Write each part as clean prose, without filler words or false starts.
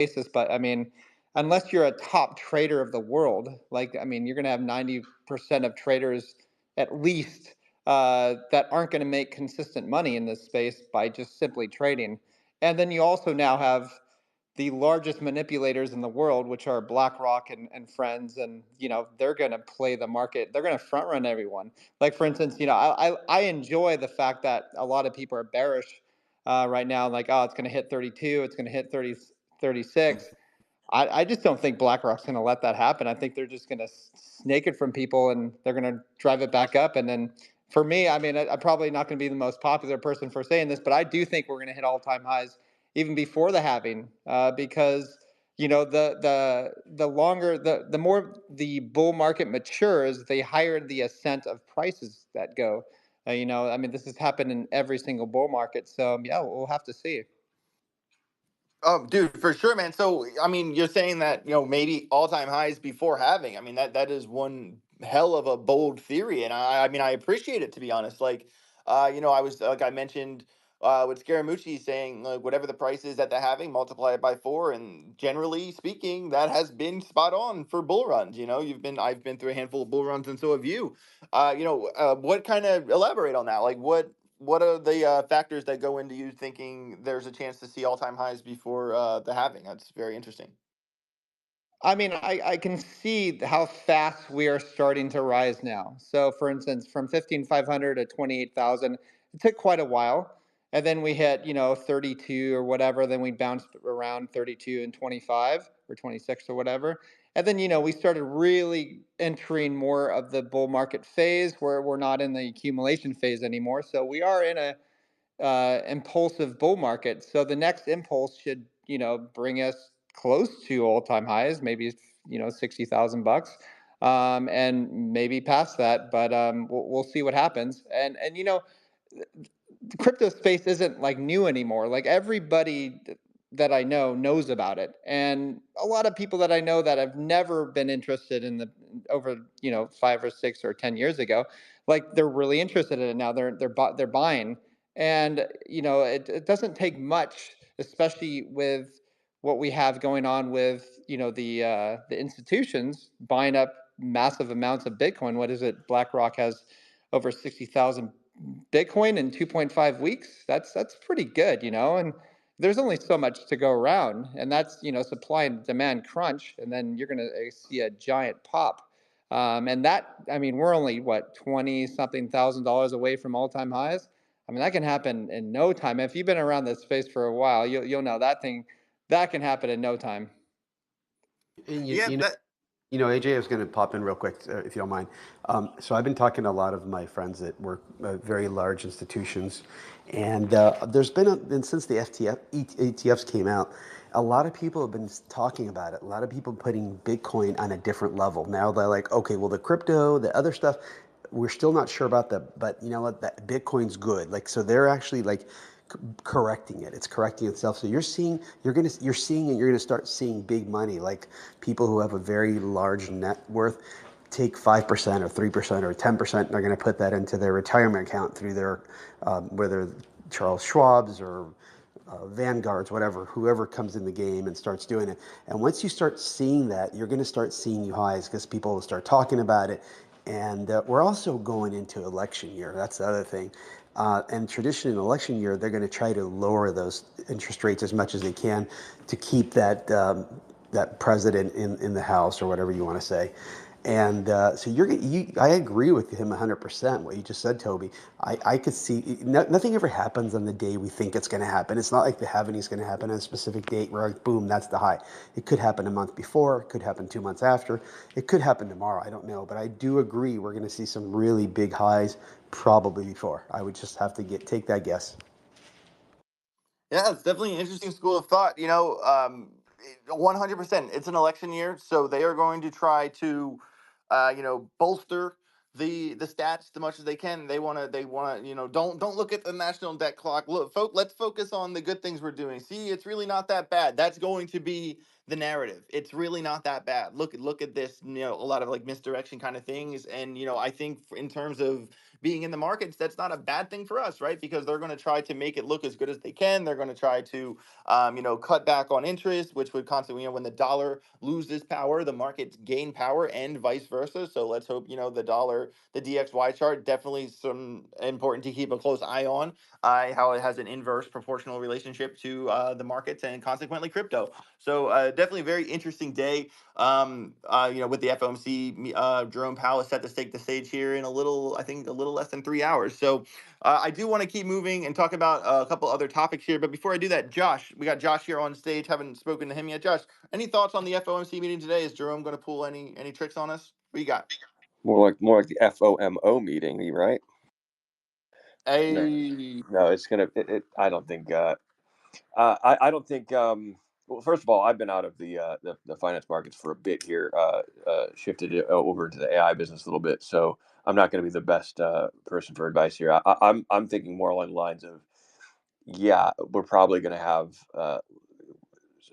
basis, but I mean, unless you're a top trader of the world, like I mean, you're going to have 90% of traders at least that aren't going to make consistent money in this space by just simply trading. And then you also now have the largest manipulators in the world, which are BlackRock and friends, and they're going to play the market. They're going to front run everyone. Like for instance, I enjoy the fact that a lot of people are bearish right now, like, oh, it's going to hit 32, it's going to hit 30, 36. I just don't think BlackRock's going to let that happen. I think they're just going to snake it from people, and they're going to drive it back up. And then for me, I mean, I'm probably not going to be the most popular person for saying this, but I do think we're going to hit all-time highs even before the halving, because the longer the more the bull market matures, the higher the ascent of prices that go. I mean, this has happened in every single bull market. So yeah, we'll have to see. Oh, dude, for sure, man. So, I mean, you're saying that, maybe all-time highs before having. I mean, that is one hell of a bold theory, and I mean, I appreciate it, to be honest. Like, I was like I mentioned with Scaramucci saying, like, whatever the price is at the halving, multiply it by four, and generally speaking, that has been spot on for bull runs. I've been through a handful of bull runs, and so have you. What kind of elaborate on that? Like, what are the factors that go into you thinking there's a chance to see all-time highs before the halving? That's very interesting. I mean, I can see how fast we are starting to rise now. So, for instance, from 15,500 to 28,000, it took quite a while. And then we hit, 32 or whatever. Then we bounced around 32 and 25 or 26 or whatever. And then, we started really entering more of the bull market phase where we're not in the accumulation phase anymore. So we are in a impulsive bull market. So the next impulse should, bring us close to all-time highs, maybe 60,000 bucks, and maybe past that. But we'll see what happens. And the crypto space isn't like new anymore. Like everybody that I know knows about it, and a lot of people that I know that have never been interested in the over 5 or 6 or 10 years ago, like they're really interested in it now. They're buying, and it doesn't take much, especially with what we have going on with the institutions buying up massive amounts of Bitcoin. What is it? BlackRock has over 60,000 Bitcoin in 2.5 weeks. That's pretty good, and there's only so much to go around, and that's supply and demand crunch, and then you're going to see a giant pop. And that, I mean, we're only what 20 something thousand dollars away from all-time highs. I mean, that can happen in no time. If you've been around this space for a while, you'll know that can happen in no time. And Yeah, that. AJ, I was going to pop in real quick, if you don't mind. So I've been talking to a lot of my friends that work at very large institutions, and there's been, and since the ETFs came out, a lot of people have been talking about it. A lot of people putting Bitcoin on a different level. Now they're like, okay, well, the crypto, the other stuff, we're still not sure about that, but you know what, that Bitcoin's good. Like, so they're actually like correcting it. It's correcting itself. So you're seeing and you're gonna start seeing big money, like people who have a very large net worth take 5% or 3% or 10%, and they're going to put that into their retirement account through their whether Charles Schwab's or Vanguards, whatever, whoever comes in the game and starts doing it. And once you start seeing that, you're going to start seeing new highs because people will start talking about it. And we're also going into election year. That's the other thing. And traditionally, in election year, they're going to try to lower those interest rates as much as they can to keep that president in the House or whatever you want to say. And so I agree with him 100%. What you just said, Toby. I could see nothing ever happens on the day we think it's going to happen. It's not like the halving is going to happen on a specific date where like, boom, that's the high. It could happen a month before. It could happen 2 months after. It could happen tomorrow. I don't know, but I do agree we're going to see some really big highs probably before. I would just have to take that guess. Yeah, it's definitely an interesting school of thought. 100%. It's an election year, so they are going to try to, bolster the stats as much as they can. They want to. Don't look at the national debt clock. Look, let's focus on the good things we're doing. See, it's really not that bad. That's going to be the narrative. It's really not that bad. Look at this. A lot of like misdirection kind of things, and I think in terms of being in the markets, that's not a bad thing for us, right? Because they're going to try to make it look as good as they can. They're going to try to, cut back on interest, which would constantly, when the dollar loses power, the markets gain power, and vice versa. So let's hope, the dollar, the DXY chart, definitely some important to keep a close eye on, how it has an inverse proportional relationship to the markets and consequently crypto. So definitely a very interesting day. With the FOMC, Jerome Powell is set to take the stage here in I think a little less than 3 hours. So I do want to keep moving and talk about a couple other topics here. But before I do that, Josh, we got Josh here on stage. Haven't spoken to him yet. Josh, any thoughts on the FOMC meeting today? Is Jerome going to pull any tricks on us? What you got? More like the FOMO meeting, right? No, Hey. no, it's gonna. I don't think. I don't think. Well, first of all, I've been out of the finance markets for a bit here. Shifted it over into the AI business a little bit, so I'm not going to be the best person for advice here. I'm thinking more along the lines of, yeah, we're probably going to have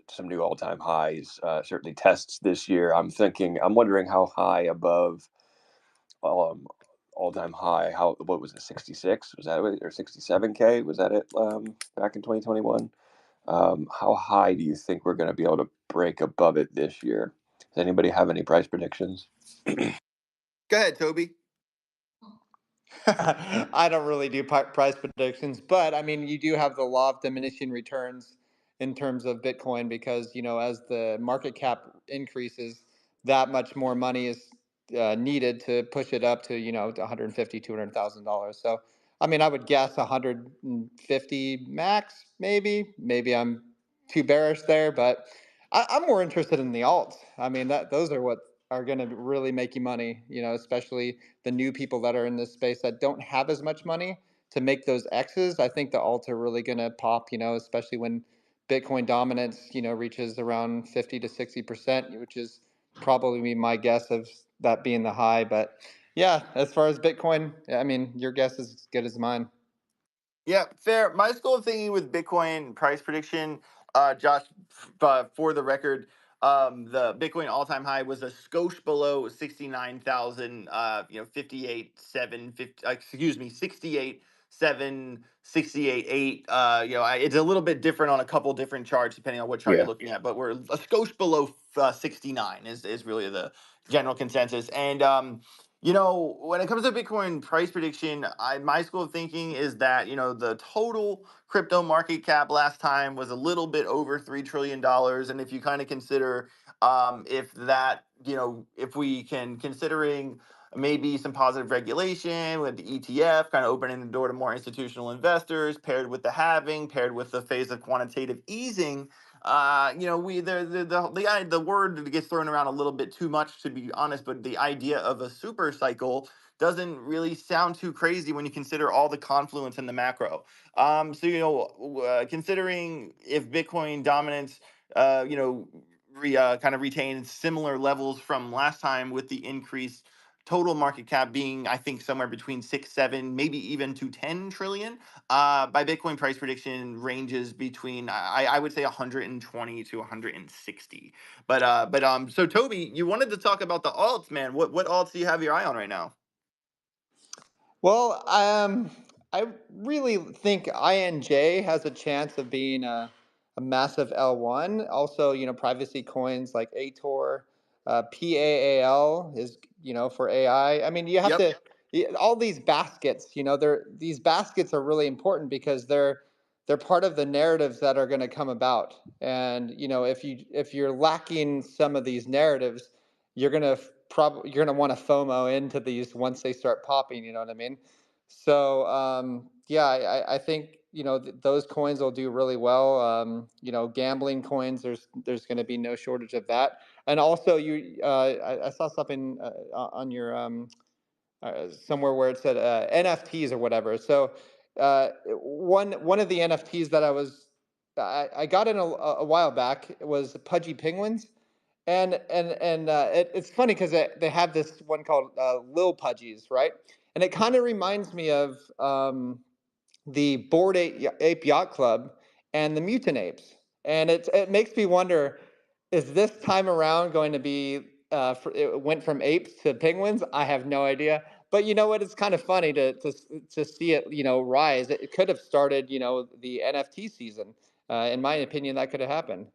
some new all-time highs. Certainly tests this year. I'm wondering how high above um, all-time high. What was it? 66? Was that it? Or 67K? Was that it back in 2021? How high do you think we're going to be able to break above it this year? Does anybody have any price predictions? Go ahead, Toby. I don't really do price predictions, but I mean, you do have the law of diminishing returns in terms of Bitcoin because, as the market cap increases, that much more money is needed to push it up to, to 150, $200,000. So, I mean, I would guess 150 max, maybe. Maybe I'm too bearish there, but I'm more interested in the alts. I mean, those are what are going to really make you money, especially the new people that are in this space that don't have as much money to make those X's. I think the alts are really going to pop, especially when Bitcoin dominance, reaches around 50 to 60%, which is probably my guess of that being the high. But yeah, as far as Bitcoin, I mean, your guess is as good as mine. Yeah, fair. My school of thinking with Bitcoin price prediction, Josh, for the record, the Bitcoin all-time high was a skosh below 69,000. 68,7, 68,8. It's a little bit different on a couple different charts depending on what chart you're Yeah. looking at, but we're a skosh below 69 is really the general consensus. And when it comes to Bitcoin price prediction, my school of thinking is that, the total crypto market cap last time was a little bit over $3 trillion. And if you kind of consider, if that, if we can considering maybe some positive regulation with the ETF kind of opening the door to more institutional investors, paired with the halving, paired with the phase of quantitative easing, we the word gets thrown around a little bit too much, to be honest, but the idea of a super cycle doesn't really sound too crazy when you consider all the confluence in the macro. Considering if Bitcoin dominance, kind of retains similar levels from last time with the increase total market cap being, I think, somewhere between 6, 7, maybe even to 10 trillion. By Bitcoin price prediction ranges between, I would say 120 to 160. So Toby, you wanted to talk about the alts, man. What alts do you have your eye on right now? Well, I really think INJ has a chance of being a massive L1. Also, privacy coins like ATOR, PAAL is, for AI. I mean, you have Yep. to, all these baskets, these baskets are really important because they're part of the narratives that are going to come about. And, if you're lacking some of these narratives, you're going to you're going to want to FOMO into these once they start popping, you know what I mean? So yeah, I think those coins will do really well. Gambling coins, there's going to be no shortage of that. And also, I saw something on your somewhere where it said NFTs or whatever. So one of the NFTs that I got in a while back was Pudgy Penguins, and it's funny because they have this one called Lil Pudgies, right? And it kind of reminds me of the Ape Yacht Club and the Mutant Apes, and it makes me wonder: is this time around going to be? It went from apes to penguins. I have no idea, but you know what? It's kind of funny to see it, rise. It could have started, the NFT season. In my opinion, that could have happened.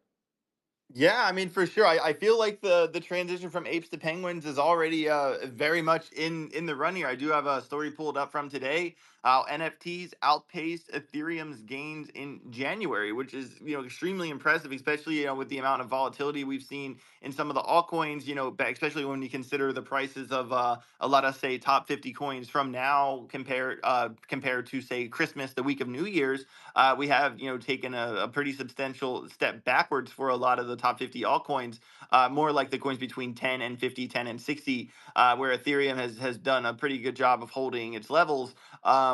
Yeah, I mean, for sure. I feel like the transition from apes to penguins is already very much in the run here. I do have a story pulled up from today. How NFTs outpaced Ethereum's gains in January, which is extremely impressive, especially with the amount of volatility we've seen in some of the altcoins. Especially when you consider the prices of let us say top 50 coins from now compared to say Christmas, the week of New Year's. We have taken a pretty substantial step backwards for a lot of the top 50 altcoins, more like the coins between 10 and 50, 10 and 60, where Ethereum has done a pretty good job of holding its levels.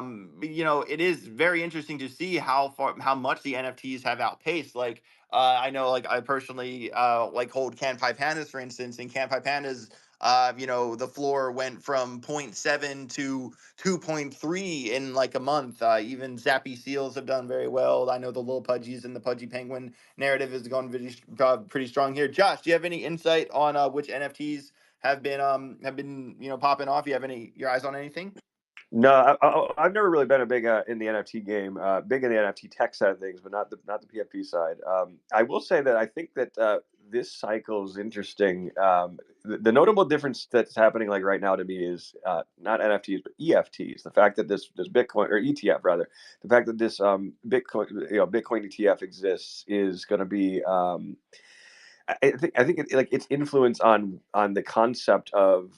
It is very interesting to see how much the NFTs have outpaced. Like I know, like I personally like hold Canpi Pandas, for instance, and Canpi Pandas. The floor went from zero point 0.7 to 2.3 in like a month. Even Zappy Seals have done very well. I know the little Pudgies and the Pudgy Penguin narrative is going pretty strong here. Josh, do you have any insight on which NFTs have been popping off? You have your eyes on anything? No, I've never really been a big in the NFT game, big in the NFT tech side of things, but not the PFP side. I will say that I think that this cycle is interesting. The notable difference that's happening like right now to me is not NFTs but EFTs. The fact that this Bitcoin or ETF rather, the fact that this Bitcoin ETF exists is going to be. I think its influence on the concept of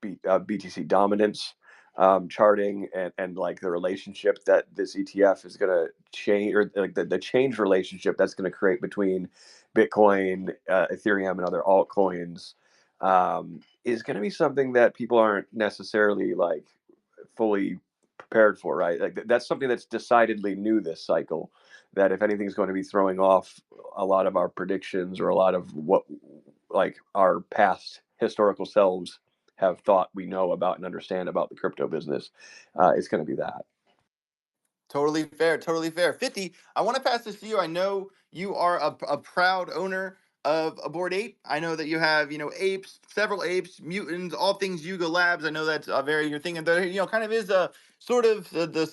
BTC dominance, charting, and like the relationship that this ETF is going to change, or like the change relationship that's going to create between Bitcoin, Ethereum, and other altcoins, is going to be something that people aren't necessarily like fully prepared for, right? Like that's something that's decidedly new this cycle. That if anything is going to be throwing off a lot of our predictions or a lot of what like our past historical selves have thought we know about and understand about the crypto business, it's going to be that. Totally fair. Totally fair. 50, I want to pass this to you. I know you are a proud owner of a board ape. I know that you have, apes, several apes, mutants, all things Yuga Labs. I know that's a very your thing. And there, kind of is a sort of the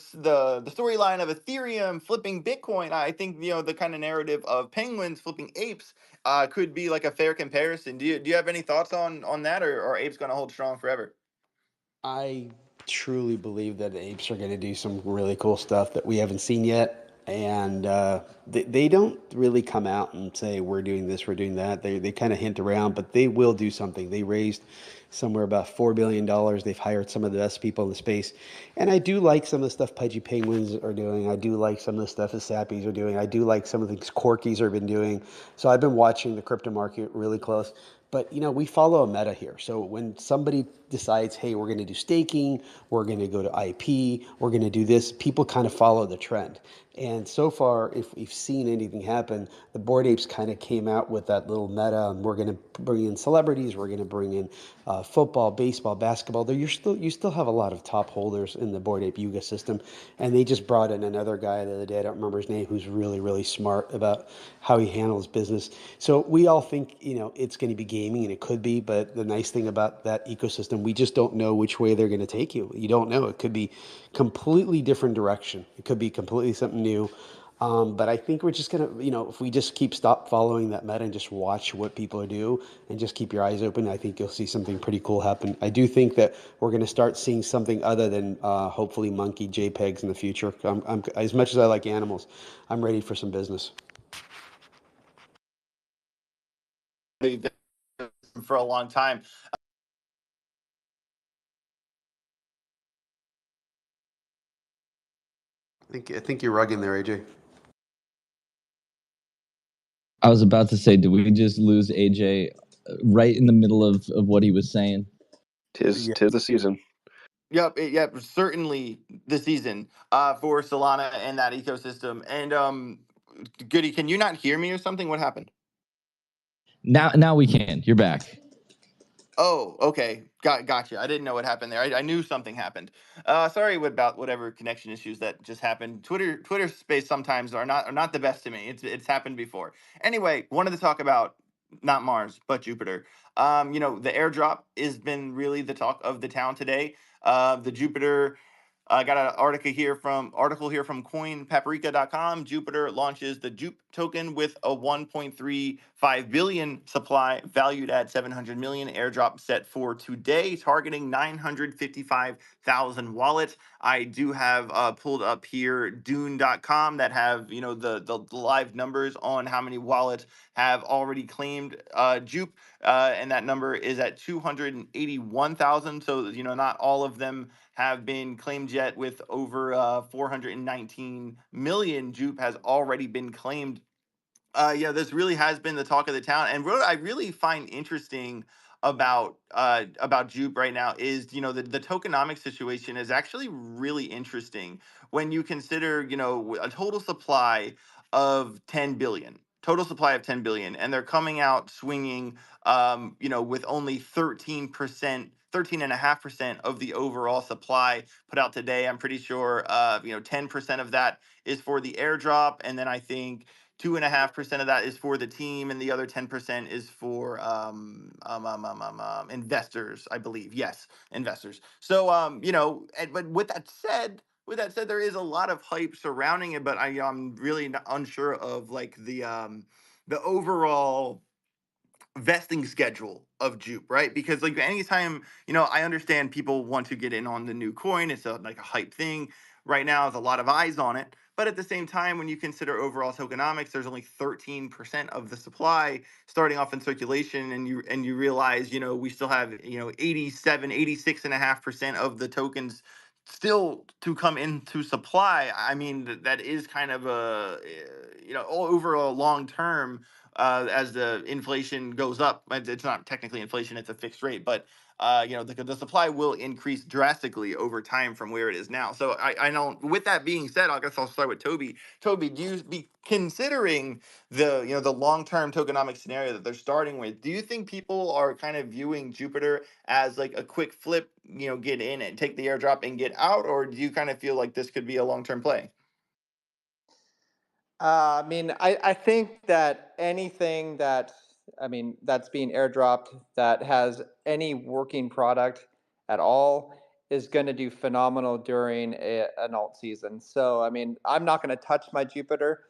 storyline of Ethereum flipping Bitcoin. I think, the kind of narrative of penguins flipping apes could be like a fair comparison. Do you have any thoughts on that, or are apes going to hold strong forever? I truly believe that the apes are going to do some really cool stuff that we haven't seen yet. And they don't really come out and say, we're doing this, we're doing that. They kind of hint around, but they will do something. They raised somewhere about $4 billion. They've hired some of the best people in the space. And I do like some of the stuff Pudgy Penguins are doing. I do like some of the stuff the Sappies are doing. I do like some of the things Corkies have been doing. So I've been watching the crypto market really close. But we follow a meta here. So when somebody decides, hey, we're going to do staking, we're going to go to IP, we're going to do this, people kind of follow the trend. And so far, if we've seen anything happen, the Bored Apes kind of came out with that little meta, and we're going to bring in celebrities, we're going to bring in football, baseball, basketball. You still have a lot of top holders in the Bored Ape Yuga system, and they just brought in another guy the other day. I don't remember his name, who's really really smart about how he handles business. So we all think it's going to be gaming, and it could be. But the nice thing about that ecosystem, we just don't know which way they're going to take you. You don't know. It could be completely different direction. It could be completely something new. But I think we're just gonna, if we just stop following that meta and just watch what people do and just keep your eyes open, I think you'll see something pretty cool happen. I do think that we're gonna start seeing something other than hopefully monkey JPEGs in the future. As much as I like animals, I'm ready for some business. For a long time. I think you're rugging there, AJ. I was about to say, did we just lose AJ right in the middle of what he was saying? Tis the season. Yep, certainly the season for Solana and that ecosystem. And Goody, can you not hear me or something? What happened? Now we can. You're back. Oh, okay. Gotcha. I didn't know what happened there. I knew something happened. Sorry about whatever connection issues that just happened. Twitter space sometimes are not the best to me. It's happened before. Anyway, wanted to talk about not Mars, but Jupiter. The airdrop has been really the talk of the town today. The Jupiter, I got an article here from coinpaprika.com. Jupiter launches the Jupe token with a 1.35 billion supply valued at 700 million. Airdrop set for today, targeting 955,000 wallets. I do have pulled up here Dune.com that have the live numbers on how many wallets have already claimed Jupe, and that number is at 281,000. So not all of them have been claimed yet. With over 419 million, Jupe has already been claimed. This really has been the talk of the town. And what I really find interesting about Jupe right now is the tokenomic situation is actually really interesting when you consider a total supply of 10 billion, and they're coming out swinging with only 13.5% of the overall supply put out today. I'm pretty sure 10% of that is for the airdrop, and then I think 2.5% of that is for the team, and the other 10% is for investors, I believe. Yes, investors. So but with that said, there is a lot of hype surrounding it, but I'm really unsure of like the overall vesting schedule of Jupe, right? Because like anytime, I understand people want to get in on the new coin. It's like a hype thing. Right now, there's a lot of eyes on it. But at the same time, when you consider overall tokenomics, there's only 13% of the supply starting off in circulation, and you realize, we still have 87, 86.5% of the tokens still to come into supply. I mean, that is kind of over a long term, as the inflation goes up. It's not technically inflation; it's a fixed rate, but the supply will increase drastically over time from where it is now. So I know. With that being said, I guess I'll start with Toby. Toby, do you be considering the long term tokenomic scenario that they're starting with? Do you think people are kind of viewing Jupiter as like a quick flip, get in and take the airdrop and get out, or do you kind of feel like this could be a long term play? I think that anything that's being airdropped that has any working product at all is going to do phenomenal during an alt season. So, I'm not going to touch my Jupiter.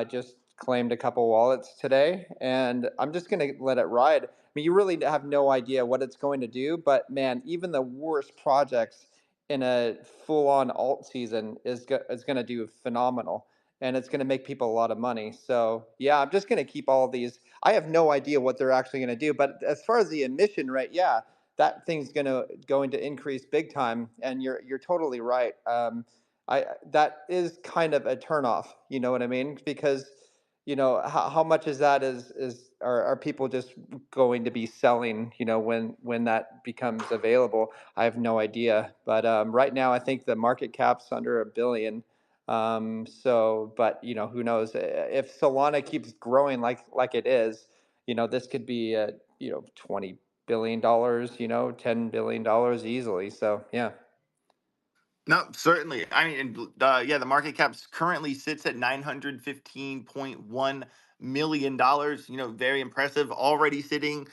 Just claimed a couple wallets today, and I'm just going to let it ride. You really have no idea what it's going to do, but man, even the worst projects in a full-on alt season is going to do phenomenal, and it's going to make people a lot of money. So yeah, I'm just going to keep all of these. I have no idea what they're actually going to do, but as far as the emission rate, yeah, that thing's going to increase big time. And you're totally right. I That is kind of a turnoff. You know what I mean? Because how much is that are people just going to be selling? When that becomes available, I have no idea. But right now, I think the market cap's under $1 billion. But who knows? If Solana keeps growing like it is, this could be $20 billion, $10 billion easily. So yeah. No, certainly. I mean, the market cap currently sits at $915.1 million. Very impressive. Already sitting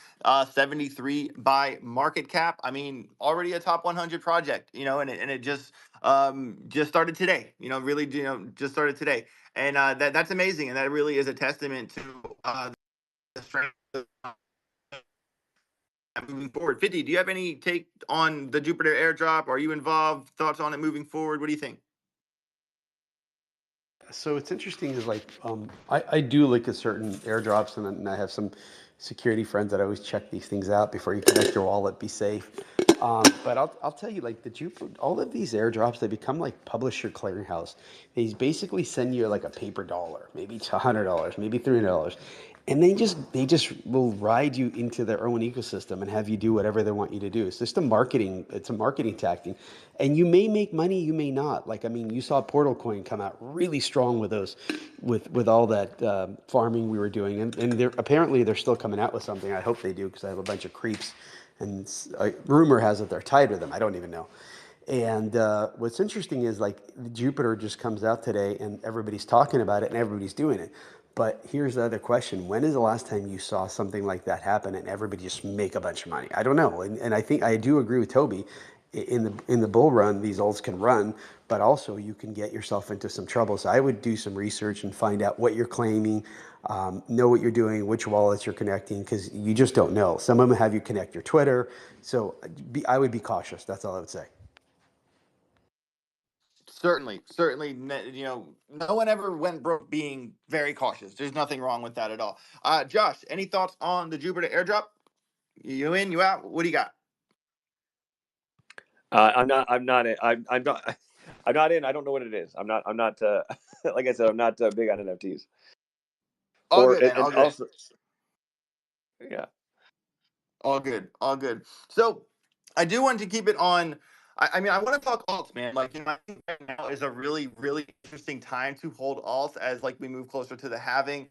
73 by market cap. I mean, already a top 100 project. And it just started today. Really, just started today, and that's amazing. And that really is a testament to the strength of moving forward. 50, do you have any take on the Jupiter airdrop? Are you involved? Thoughts on it moving forward? What do you think? So it's interesting is like I do look at certain airdrops, and I have some security friends that always check these things out before you connect your wallet. Be safe. But I'll tell you, like all of these airdrops, they become like publisher clearinghouse. They basically send you like a paper dollar, maybe it's $100, maybe $300, and they just will ride you into their own ecosystem and have you do whatever they want you to do. It's a marketing tactic, and you may make money, you may not. Like, you saw Portal Coin come out really strong with those, with all that farming we were doing, and apparently they're still coming out with something. I hope they do, because I have a bunch of creeps, and rumor has it they're tied with them. I don't even know. And what's interesting is like Jupiter just comes out today, and everybody's talking about it, and everybody's doing it. But here's the other question. When is the last time you saw something like that happen and everybody just make a bunch of money? I don't know. And I think I do agree with Toby. In the bull run, these alts can run, but also you can get yourself into some trouble. So I would do some research and find out what you're claiming, know what you're doing, which wallets you're connecting, because you just don't know. Some of them have you connect your Twitter. So I would be cautious. That's all I would say. Certainly, no one ever went broke being very cautious. There's nothing wrong with that at all. Josh, any thoughts on the Jupiter airdrop? You in, you out? What do you got? I'm not. I'm not. I'm not. I'm not in. I don't know what it is. I'm not. I'm not. Like I said, I'm not big on NFTs. All Or good, man. and All good. also, yeah. All good. All good. So I do want to keep it on. I mean, I want to talk alts, man. Like, I think right now is a really, really interesting time to hold alts as like we move closer to the halving.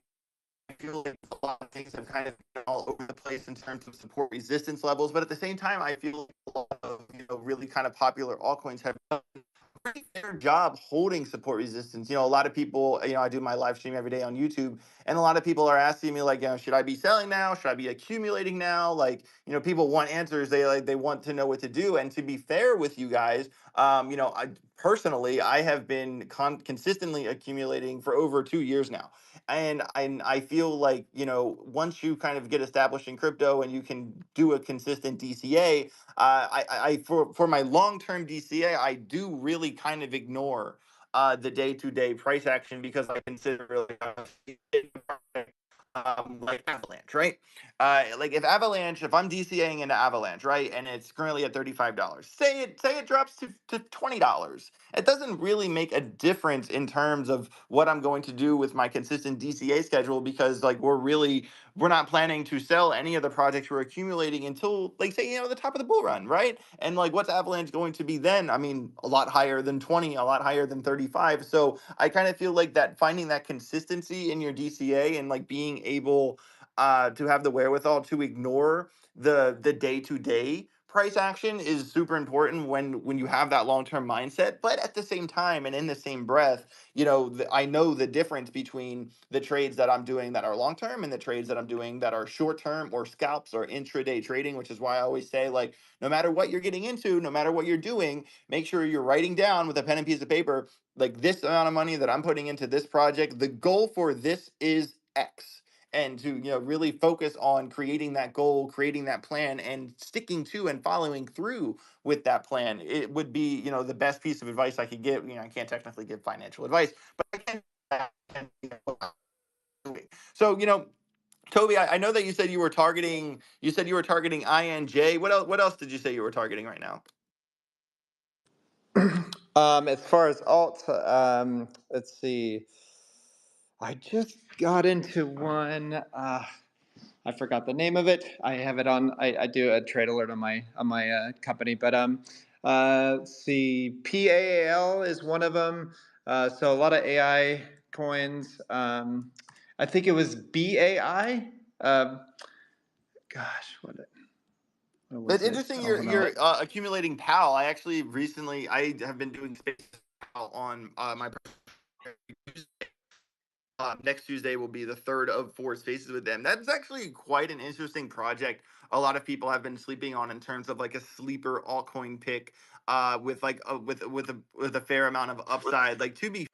I feel like a lot of things have kind of been all over the place in terms of support resistance levels, but at the same time, I feel like a lot of really kind of popular altcoins have done a pretty fair job holding support resistance. A lot of people, I do my live stream every day on YouTube, and a lot of people are asking me like, should I be selling now? Should I be accumulating now? Like, people want answers. They want to know what to do. And to be fair with you guys, I personally I have been consistently accumulating for over 2 years now. And I feel like once you kind of get established in crypto and you can do a consistent DCA, for my long term DCA, I do really kind of ignore the day to day price action because I consider really like Avalanche, right? Like if I'm DCAing into Avalanche, right, and it's currently at $35, say it drops to $20, it doesn't really make a difference in terms of what I'm going to do with my consistent DCA schedule because like we're not planning to sell any of the projects we're accumulating until like say the top of the bull run, right? And like what's Avalanche going to be then? I mean, a lot higher than 20, a lot higher than 35. So I kind of feel like that finding that consistency in your DCA and like being able to have the wherewithal to ignore the day to day price action is super important when you have that long term mindset. But at the same time and in the same breath, I know the difference between the trades that I'm doing that are long term and the trades that I'm doing that are short term or scalps or intraday trading, which is why I always say like no matter what you're getting into, no matter what you're doing, make sure you're writing down with a pen and piece of paper like this amount of money that I'm putting into this project. The goal for this is X, and to really focus on creating that goal, creating that plan, and sticking to and following through with that plan. It would be the best piece of advice I could give. I can't technically give financial advice, but I can. So Toby, I know that you said you were targeting. You said you were targeting INJ. What else? What else did you say you were targeting right now? As far as alt, let's see. I just got into one. I forgot the name of it. I have it on. I do a trade alert on my company, but let's see. PAAL is one of them. So a lot of AI coins. I think it was BAI. Gosh, what It's was it? interesting Oh, hold on. you're accumulating PAL. I actually recently I have been doing space PAL on my next Tuesday will be the third of four spaces with them. That's actually quite an interesting project. A lot of people have been sleeping on in terms of like a sleeper altcoin pick with like with a fair amount of upside. Like to be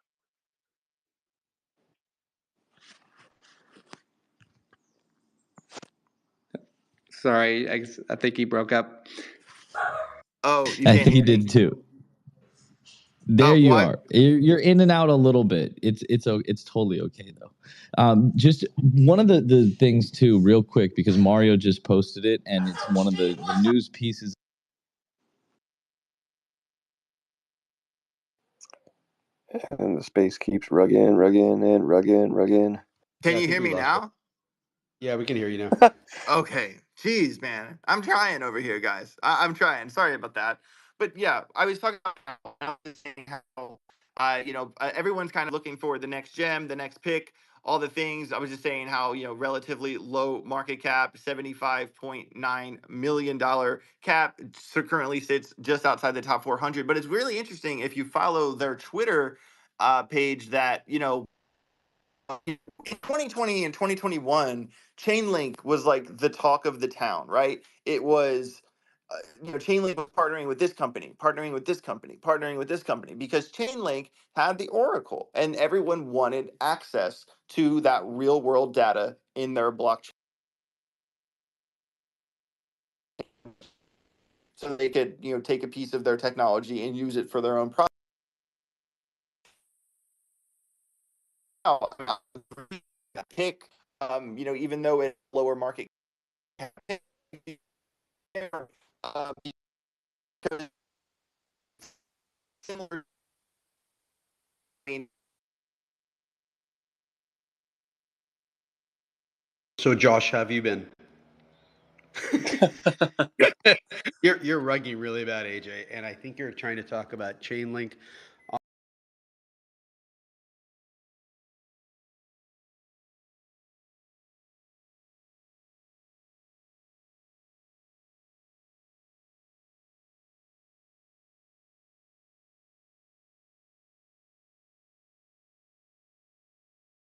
Sorry, I think he broke up. Oh, you I can't think he hear me? did too. There Oh, you well, are. You're in and out a little bit. It's totally okay though. Just one of the things too, real quick, because Mario just posted it, and it's one of the news pieces. And the space keeps rugging, rugging, and rugging, rugging. can Yeah, I you think hear we me lost it. now? Yeah, we can hear you now. Okay. Jeez, man. I'm trying over here, guys. I'm trying. Sorry about that. But yeah, I was talking about I was saying how everyone's kind of looking for the next gem, the next pick, all the things. I was just saying how, relatively low market cap, $75.9 million cap, so currently sits just outside the top 400. But it's really interesting if you follow their Twitter page that, In 2020 and 2021, Chainlink was like the talk of the town, right? It was, Chainlink was partnering with this company, partnering with this company, partnering with this company, because Chainlink had the Oracle, and everyone wanted access to that real world data in their blockchain, so they could, take a piece of their technology and use it for their own product. Pick, even though it's lower market, uh, because similar. So, Josh, how have you been? You're rugging really bad, AJ, and I think you're trying to talk about Chainlink